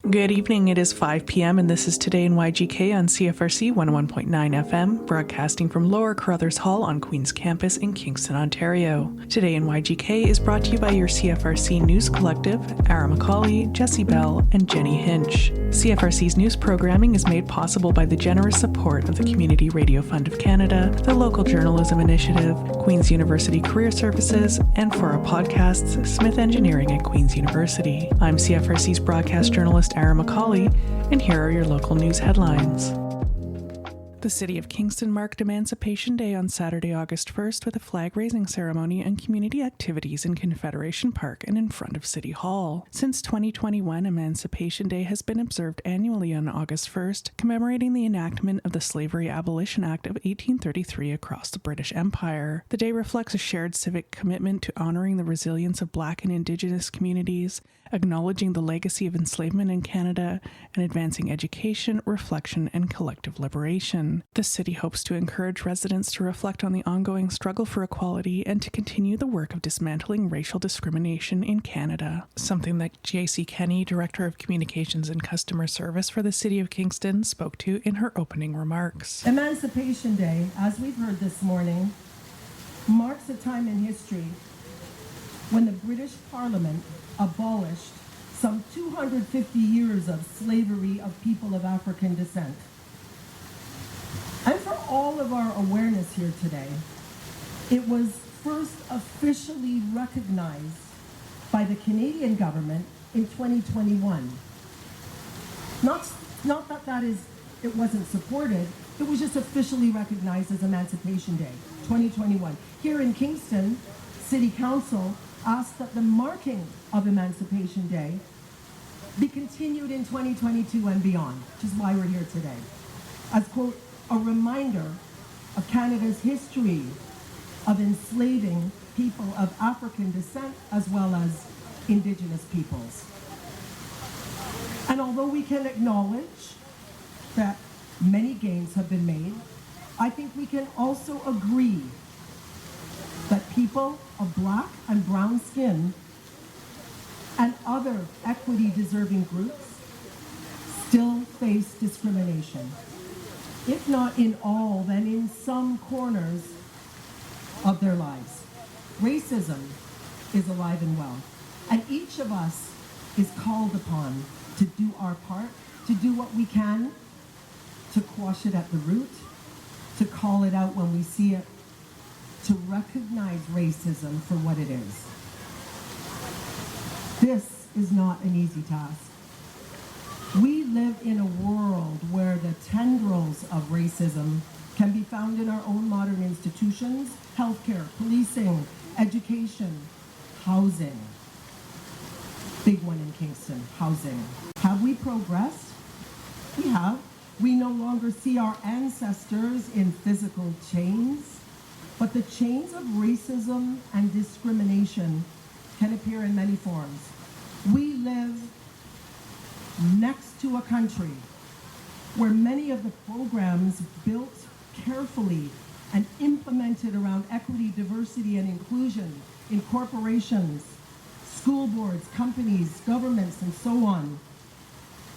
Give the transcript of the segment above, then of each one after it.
Good evening. It is 5 p.m. and this is Today in YGK on CFRC 101.9 FM, broadcasting from Lower Carruthers Hall on Queen's Campus in Kingston, Ontario. Today in YGK is brought to you by your CFRC News Collective, Ara McCauley, Jessie Bell, and Jenny Hinch. CFRC's news programming is made possible by the generous support of the Community Radio Fund of Canada, the Local Journalism Initiative, Queen's University Career Services, and for our podcasts, Smith Engineering at Queen's University. I'm CFRC's broadcast journalist Ara McCauley, and here are your local news headlines. The City of Kingston marked Emancipation Day on Saturday, August 1st with a flag-raising ceremony and community activities in Confederation Park and in front of City Hall. Since 2021, Emancipation Day has been observed annually on August 1st, commemorating the enactment of the Slavery Abolition Act of 1833 across the British Empire. The day reflects a shared civic commitment to honoring the resilience of Black and Indigenous communities, acknowledging the legacy of enslavement in Canada, and advancing education, reflection, and collective liberation. The city hopes to encourage residents to reflect on the ongoing struggle for equality and to continue the work of dismantling racial discrimination in Canada, something that J.C. Kenny, Director of Communications and Customer Service for the City of Kingston, spoke to in her opening remarks. Emancipation Day, as we've heard this morning, marks a time in history when the British Parliament abolished some 250 years of slavery of people of African descent. And for all of our awareness here today, it was first officially recognized by the Canadian government in 2021. Not that it wasn't supported, it was just officially recognized as Emancipation Day, 2021. Here in Kingston, City Council asked that the marking of Emancipation Day be continued in 2022 and beyond, which is why we're here today. As, quote, a reminder of Canada's history of enslaving people of African descent as well as Indigenous peoples. And although we can acknowledge that many gains have been made, I think we can also agree that people of Black and brown skin and other equity-deserving groups still face discrimination. If not in all, then in some corners of their lives. Racism is alive and well, and each of us is called upon to do our part, to do what we can to quash it at the root, to call it out when we see it, to recognize racism for what it is. This is not an easy task. We live in a world where the tendrils of racism can be found in our own modern institutions, healthcare, policing, education, housing. Big one in Kingston, housing. Have we progressed? We have. We no longer see our ancestors in physical chains. But the chains of racism and discrimination can appear in many forms. We live next to a country where many of the programs built carefully and implemented around equity, diversity, and inclusion in corporations, school boards, companies, governments, and so on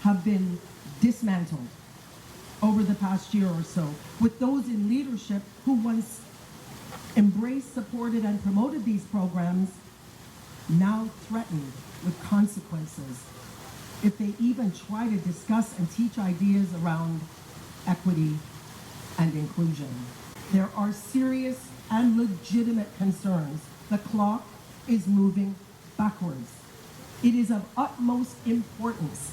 have been dismantled over the past year or so, with those in leadership who once embraced, supported, and promoted these programs now threatened with consequences if they even try to discuss and teach ideas around equity and inclusion. There are serious and legitimate concerns. The clock is moving backwards. It is of utmost importance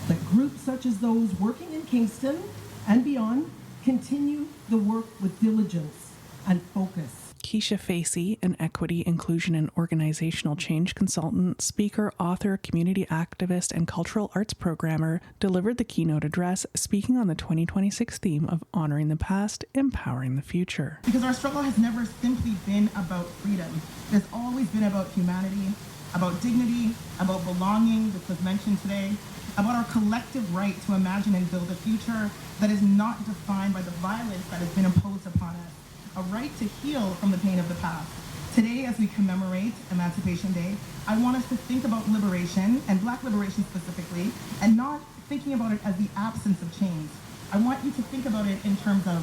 that groups such as those working in Kingston and beyond continue the work with diligence and focus. Keisha Facey, an equity, inclusion, and organizational change consultant, speaker, author, community activist, and cultural arts programmer, delivered the keynote address, speaking on the 2026 theme of honoring the past, empowering the future. Because our struggle has never simply been about freedom. It's always been about humanity, about dignity, about belonging, which was mentioned today, about our collective right to imagine and build a future that is not defined by the violence that has been imposed upon us. A right to heal from the pain of the past, Today, as we commemorate Emancipation Day, I want us to think about liberation, and Black liberation specifically, and not thinking about it as the absence of change. I want you to think about it in terms of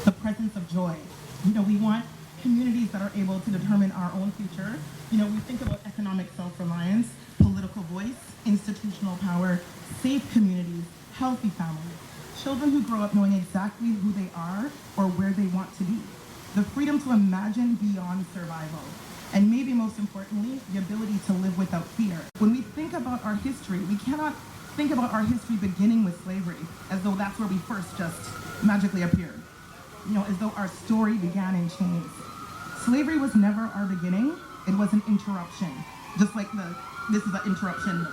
the presence of joy. We want communities that are able to determine our own future. We think about economic self-reliance, political voice, institutional power, safe communities, healthy families, children who grow up knowing exactly who they are or where they want to be, the freedom to imagine beyond survival, and maybe most importantly, the ability to live without fear. When we think about our history, we cannot think about our history beginning with slavery as though that's where we first just magically appeared, as though our story began in chains. Slavery was never our beginning, it was an interruption, just like this is an interruption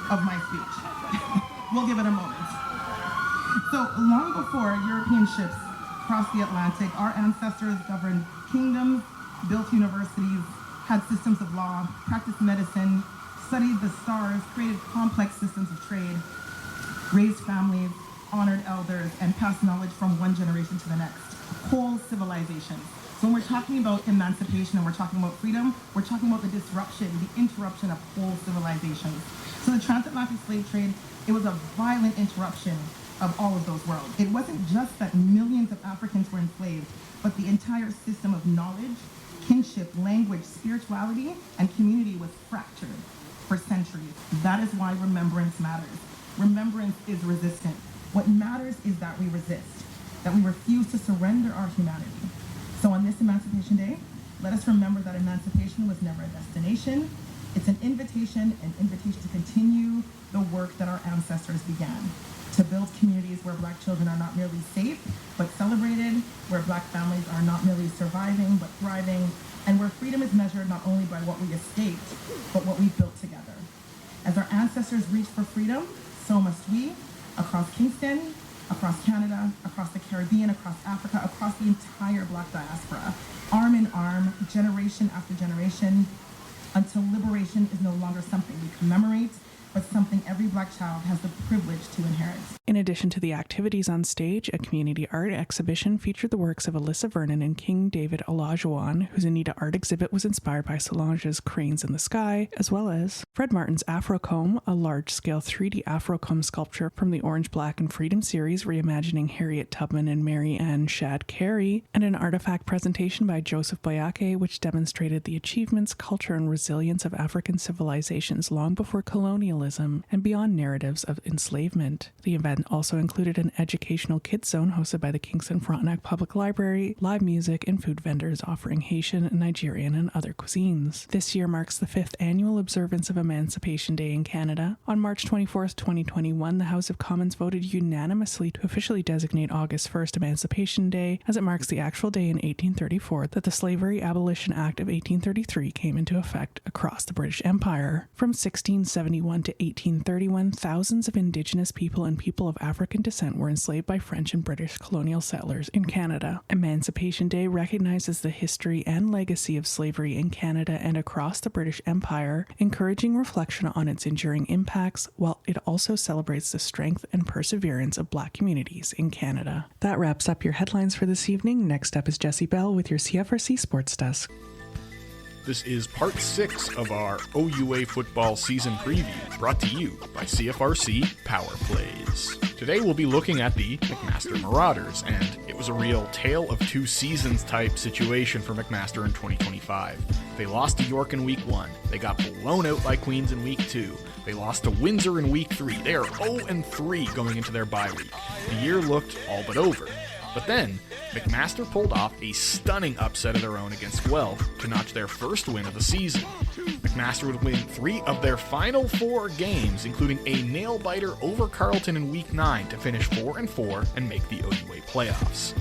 of my speech. We'll give it a moment. So long before European ships crossed the Atlantic, our ancestors governed kingdoms, built universities, had systems of law, practiced medicine, studied the stars, created complex systems of trade, raised families, honored elders, and passed knowledge from one generation to the next. Whole civilizations. So when we're talking about emancipation and we're talking about freedom, we're talking about the disruption, the interruption of whole civilizations. So the transatlantic slave trade, it was a violent interruption of all of those worlds. It wasn't just that millions of Africans were enslaved, but the entire system of knowledge, kinship, language, spirituality, and community was fractured for centuries. That is why remembrance matters. Remembrance is resistant. What matters is that we resist, that we refuse to surrender our humanity. So on this Emancipation Day, let us remember that emancipation was never a destination. It's an invitation to continue the work that our ancestors began, to build communities where Black children are not merely safe, but celebrated, where Black families are not merely surviving, but thriving, and where freedom is measured not only by what we escaped, but what we built together. As our ancestors reached for freedom, so must we, across Kingston, across Canada, across the Caribbean, across Africa, across the entire Black diaspora, arm in arm, generation after generation, until liberation is no longer something we commemorate, but something every Black child has the privilege to inherit. In addition to the activities on stage, a community art exhibition featured the works of Alyssa Vernon and King David Olajuwon, whose Anita art exhibit was inspired by Solange's Cranes in the Sky, as well as Fred Martin's Afrocomb, a large-scale 3D Afrocomb sculpture from the Orange, Black, and Freedom series reimagining Harriet Tubman and Mary Ann Shadd Cary, and an artifact presentation by Joseph Boyake, which demonstrated the achievements, culture, and resilience of African civilizations long before colonialism and beyond narratives of enslavement. The event also included an educational kids zone hosted by the Kingston Frontenac Public Library, live music, and food vendors offering Haitian, Nigerian, and other cuisines. This year marks the 5th annual observance of Emancipation Day in Canada. On March 24, 2021, the House of Commons voted unanimously to officially designate August 1st Emancipation Day, as it marks the actual day in 1834 that the Slavery Abolition Act of 1833 came into effect across the British Empire. From 1671 to 1831, thousands of Indigenous people and people of African descent were enslaved by French and British colonial settlers in Canada. Emancipation Day recognizes the history and legacy of slavery in Canada and across the British Empire, encouraging reflection on its enduring impacts, while it also celebrates the strength and perseverance of Black communities in Canada. That wraps up your headlines for this evening. Next up is Jessie Bell with your CFRC Sports Desk. This is part 6 of our OUA football season preview, brought to you by CFRC Power Plays. Today we'll be looking at the McMaster Marauders, and it was a real tale of two seasons type situation for McMaster in 2025. They lost to York in week 1, they got blown out by Queens in week 2, they lost to Windsor in week 3, they are 0-3 going into their bye week. The year looked all but over. But then, McMaster pulled off a stunning upset of their own against Guelph to notch their first win of the season. McMaster would win 3 of their final 4 games, including a nail-biter over Carleton in Week 9 to finish 4-4 and make the OUA playoffs.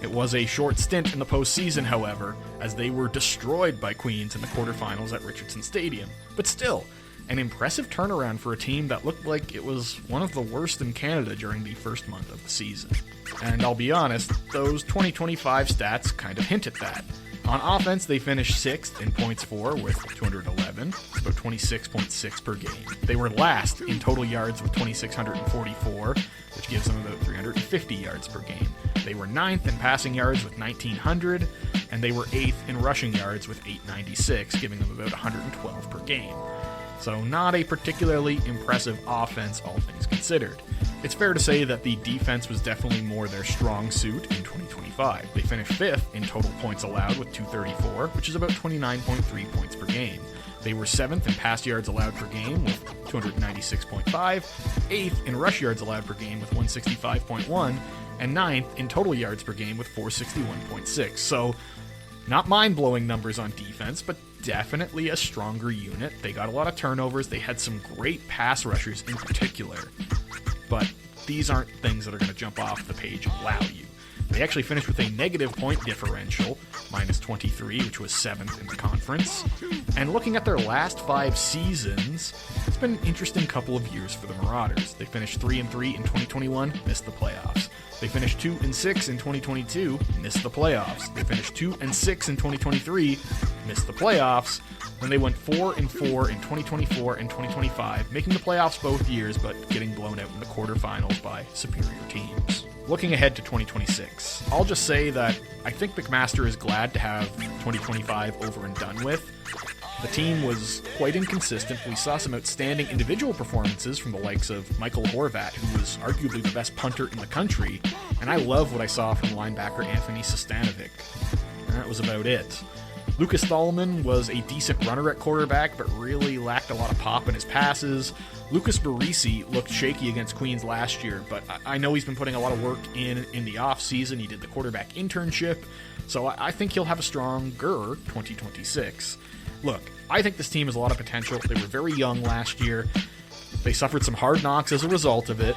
It was a short stint in the postseason, however, as they were destroyed by Queens in the quarterfinals at Richardson Stadium. But still, an impressive turnaround for a team that looked like it was one of the worst in Canada during the first month of the season. And I'll be honest, those 2025 stats kind of hint at that. On offense, they finished 6th in points for with 211, about 26.6 per game. They were last in total yards with 2,644, which gives them about 350 yards per game. They were 9th in passing yards with 1,900, and they were 8th in rushing yards with 896, giving them about 112 per game. So not a particularly impressive offense, all things considered. It's fair to say that the defense was definitely more their strong suit in 2025. They finished 5th in total points allowed with 234, which is about 29.3 points per game. They were 7th in pass yards allowed per game with 296.5, 8th in rush yards allowed per game with 165.1, and 9th in total yards per game with 461.6. So, not mind-blowing numbers on defense, but definitely a stronger unit. They got a lot of turnovers. They had some great pass rushers in particular. But these aren't things that are going to jump off the page and wow you. They actually finished with a negative point differential, minus 23, which was 7th in the conference. And looking at their last 5 seasons, it's been an interesting couple of years for the Marauders. They finished 3-3 in 2021, missed the playoffs. They finished 2-6 in 2022, missed the playoffs. They finished 2-6 in 2023, missed the playoffs. Then they went 4-4 in 2024 and 2025, making the playoffs both years, but getting blown out in the quarterfinals by superior teams. Looking ahead to 2026, I'll just say that I think McMaster is glad to have 2025 over and done with. The team was quite inconsistent. We saw some outstanding individual performances from the likes of Michael Horvat, who was arguably the best punter in the country, and I love what I saw from linebacker Anthony Sostanovic. And that was about it. Lucas Thalman was a decent runner at quarterback, but really lacked a lot of pop in his passes. Lucas Barisi looked shaky against Queens last year, but I know he's been putting a lot of work in the offseason. He did the quarterback internship, so I think he'll have a stronger 2026. Look, I think this team has a lot of potential. They were very young last year. They suffered some hard knocks as a result of it.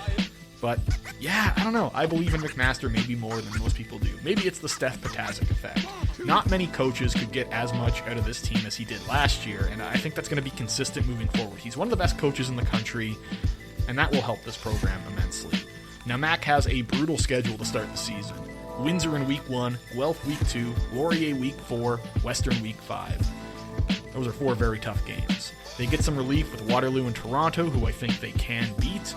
But, yeah, I don't know. I believe in McMaster maybe more than most people do. Maybe it's the Steph Patazic effect. Not many coaches could get as much out of this team as he did last year, and I think that's going to be consistent moving forward. He's one of the best coaches in the country, and that will help this program immensely. Now, Mac has a brutal schedule to start the season. Windsor in Week 1, Guelph Week 2, Laurier Week 4, Western Week 5. Those are 4 very tough games. They get some relief with Waterloo and Toronto, who I think they can beat,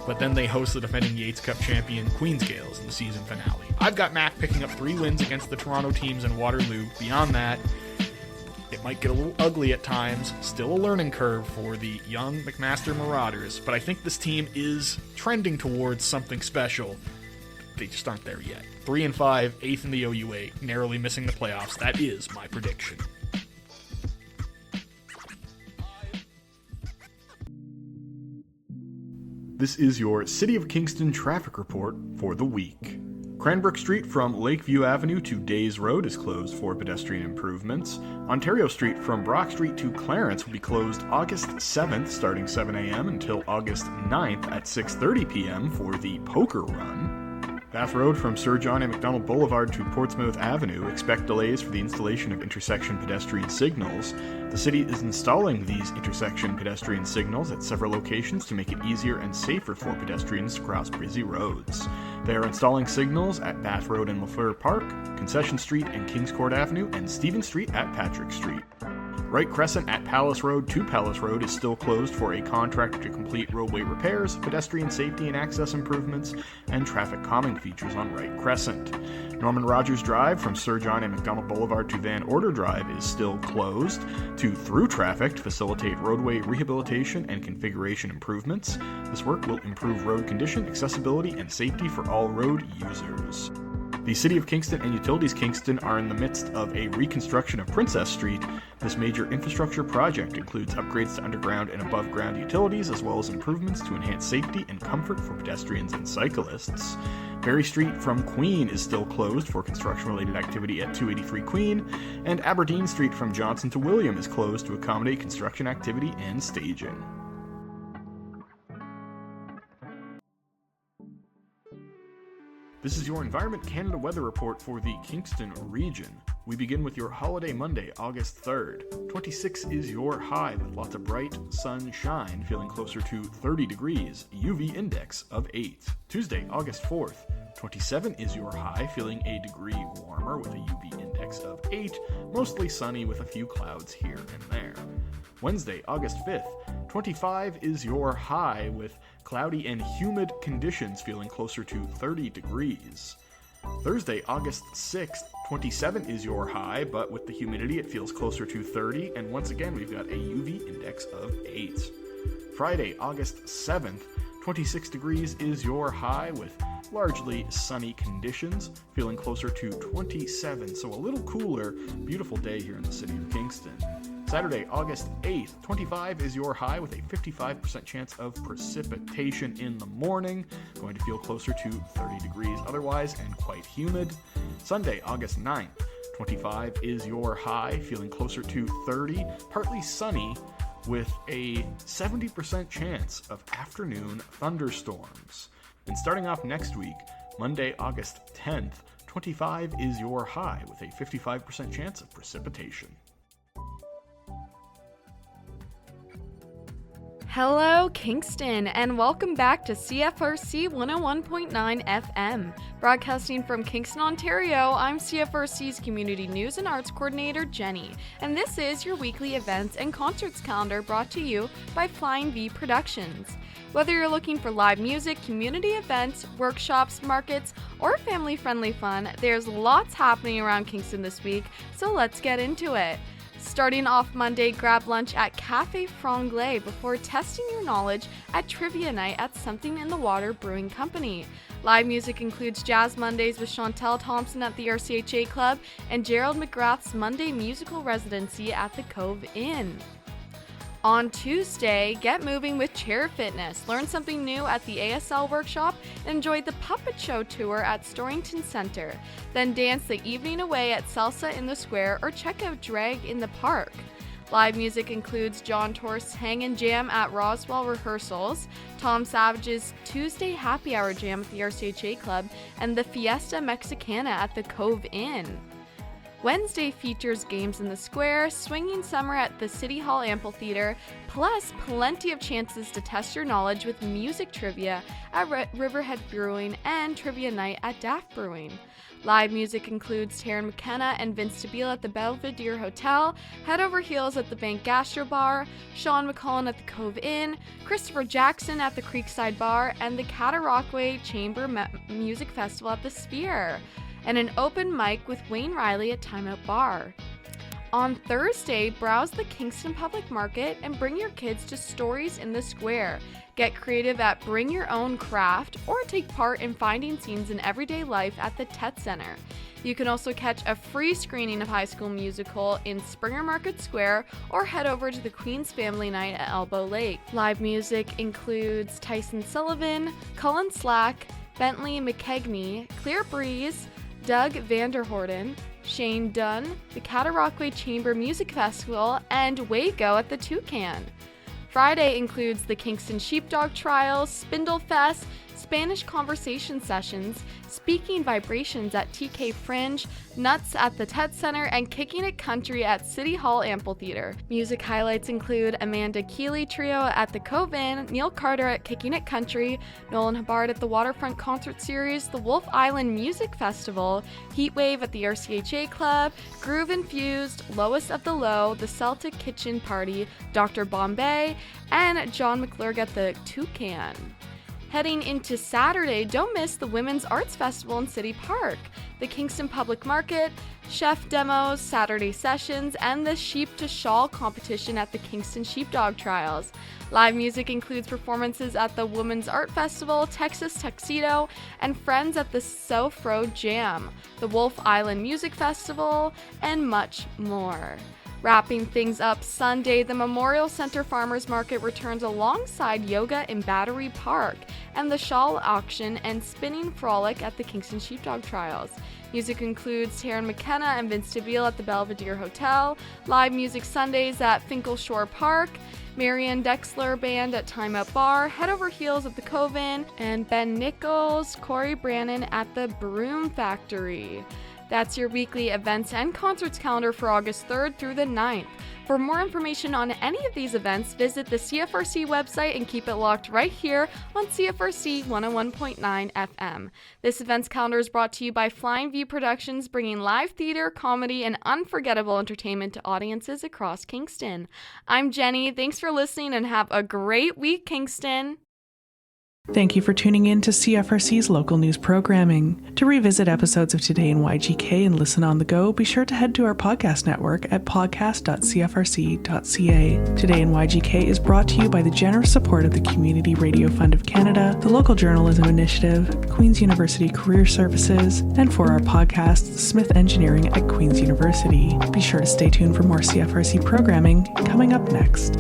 but then they host the defending Yates Cup champion Queens Gales in the season finale. I've got Mac picking up 3 wins against the Toronto teams in Waterloo. Beyond that, it might get a little ugly at times. Still a learning curve for the young McMaster Marauders, but I think this team is trending towards something special. They just aren't there yet. 3-5, 8th in the OUA, narrowly missing the playoffs. That is my prediction. This is your City of Kingston traffic report for the week. Cranbrook Street from Lakeview Avenue to Days Road is closed for pedestrian improvements. Ontario Street from Brock Street to Clarence will be closed August 7th starting 7 a.m. until August 9th at 6:30 p.m. for the Poker Run. Bath Road from Sir John A. Macdonald Boulevard to Portsmouth Avenue, expect delays for the installation of intersection pedestrian signals. The city is installing these intersection pedestrian signals at several locations to make it easier and safer for pedestrians to cross busy roads. They are installing signals at Bath Road and Lafleur Park, Concession Street and Kings Court Avenue, and Stephen Street at Patrick Street. Wright Crescent at Palace Road to Palace Road is still closed for a contractor to complete roadway repairs, pedestrian safety and access improvements, and traffic calming features on Wright Crescent. Norman Rogers Drive from Sir John A. Macdonald Boulevard to Van Order Drive is still closed to through traffic to facilitate roadway rehabilitation and configuration improvements. This work will improve road condition, accessibility, and safety for all road users. The City of Kingston and Utilities Kingston are in the midst of a reconstruction of Princess Street. This major infrastructure project includes upgrades to underground and above-ground utilities, as well as improvements to enhance safety and comfort for pedestrians and cyclists. Berry Street from Queen is still closed for construction-related activity at 283 Queen, and Aberdeen Street from Johnson to William is closed to accommodate construction activity and staging. This is your Environment Canada weather report for the Kingston region. We begin with your holiday Monday, August 3rd. 26 is your high with lots of bright sunshine, feeling closer to 30 degrees, UV index of 8. Tuesday, August 4th. 27 is your high, feeling a degree warmer with a UV index of 8, mostly sunny with a few clouds here and there. Wednesday, August 5th. 25 is your high with cloudy and humid conditions, feeling closer to 30 degrees. Thursday, August 6th, 27 is your high, but with the humidity it feels closer to 30, and once again we've got a UV index of 8. Friday, August 7th, 26 degrees is your high with largely sunny conditions, feeling closer to 27, so a little cooler. Beautiful day here in the city of Kingston. Saturday, August 8th, 25 is your high with a 55% chance of precipitation in the morning, going to feel closer to 30 degrees otherwise and quite humid. Sunday, August 9th, 25 is your high, feeling closer to 30, partly sunny, with a 70% chance of afternoon thunderstorms. And starting off next week, Monday, August 10th, 25 is your high with a 55% chance of precipitation. Hello, Kingston, and welcome back to CFRC 101.9 FM. Broadcasting from Kingston, Ontario, I'm CFRC's Community News and Arts Coordinator, Jenny, and this is your weekly events and concerts calendar brought to you by Flying V Productions. Whether you're looking for live music, community events, workshops, markets, or family-friendly fun, there's lots happening around Kingston this week, so let's get into it. Starting off Monday, grab lunch at Cafe Franglais before testing your knowledge at Trivia Night at Something in the Water Brewing Company. Live music includes Jazz Mondays with Chantel Thompson at the RCHA Club and Gerald McGrath's Monday musical residency at the Cove Inn. On Tuesday, get moving with Chair Fitness. Learn something new at the ASL workshop and enjoy the Puppet Show tour at Storrington Center. Then dance the evening away at Salsa in the Square or check out Drag in the Park. Live music includes John Torst's Hang and Jam at Roswell Rehearsals, Tom Savage's Tuesday Happy Hour Jam at the RCHA Club, and the Fiesta Mexicana at the Cove Inn. Wednesday features games in the square, swinging summer at the City Hall Amphitheater, plus plenty of chances to test your knowledge with music trivia at Riverhead Brewing and Trivia Night at Daft Brewing. Live music includes Taryn McKenna and Vince Stabile at the Belvedere Hotel, Head Over Heels at the Bank Gastro Bar, Sean McCullen at the Cove Inn, Christopher Jackson at the Creekside Bar, and the Cataraqui Chamber Music Festival at the Sphere, and an open mic with Wayne Riley at Time Out Bar. On Thursday, browse the Kingston Public Market and bring your kids to Stories in the Square. Get creative at Bring Your Own Craft or take part in finding scenes in everyday life at the Tet Center. You can also catch a free screening of High School Musical in Springer Market Square or head over to the Queen's Family Night at Elbow Lake. Live music includes Tyson Sullivan, Cullen Slack, Bentley McKegney, Clear Breeze, Doug Vanderhorden, Shane Dunn, the Cataraqui Chamber Music Festival, and Waco at the Toucan. Friday includes the Kingston Sheepdog Trials, Spindle Fest, Spanish Conversation Sessions, Speaking Vibrations at TK Fringe, Nuts at the Tet Center, and Kicking It Country at City Hall Amphitheater. Music highlights include Amanda Keeley Trio at the Cove Inn, Neil Carter at Kicking It Country, Nolan Hubbard at the Waterfront Concert Series, the Wolf Island Music Festival, Heatwave at the RCHA Club, Groove Infused, Lowest of the Low, the Celtic Kitchen Party, Dr. Bombay, and John McClurg at the Toucan. Heading into Saturday, don't miss the Women's Arts Festival in City Park, the Kingston Public Market, chef demos, Saturday sessions, and the Sheep to Shawl competition at the Kingston Sheepdog Trials. Live music includes performances at the Women's Art Festival, Texas Tuxedo, and Friends at the South Road Jam, the Wolf Island Music Festival, and much more. Wrapping things up Sunday, the Memorial Center Farmers Market returns alongside yoga in Battery Park and the shawl auction and spinning frolic at the Kingston Sheepdog Trials. Music includes Taryn McKenna and Vince Stabile at the Belvedere Hotel, live music Sundays at Finkelshore Park, Marianne Dexler Band at Time Out Bar, Head Over Heels at the Cove Inn, and Ben Nichols, Corey Brannon at the Broom Factory. That's your weekly events and concerts calendar for August 3rd through the 9th. For more information on any of these events, visit the CFRC website and keep it locked right here on CFRC 101.9 FM. This events calendar is brought to you by Flying V Productions, bringing live theater, comedy, and unforgettable entertainment to audiences across Kingston. I'm Jenny. Thanks for listening and have a great week, Kingston. Thank you for tuning in to CFRC's local news programming. To revisit episodes of Today in YGK and listen on the go, be sure to head to our podcast network at podcast.cfrc.ca. Today in YGK is brought to you by the generous support of the Community Radio Fund of Canada, the Local Journalism Initiative, Queen's University Career Services, and for our podcast, Smith Engineering at Queen's University. Be sure to stay tuned for more CFRC programming coming up next.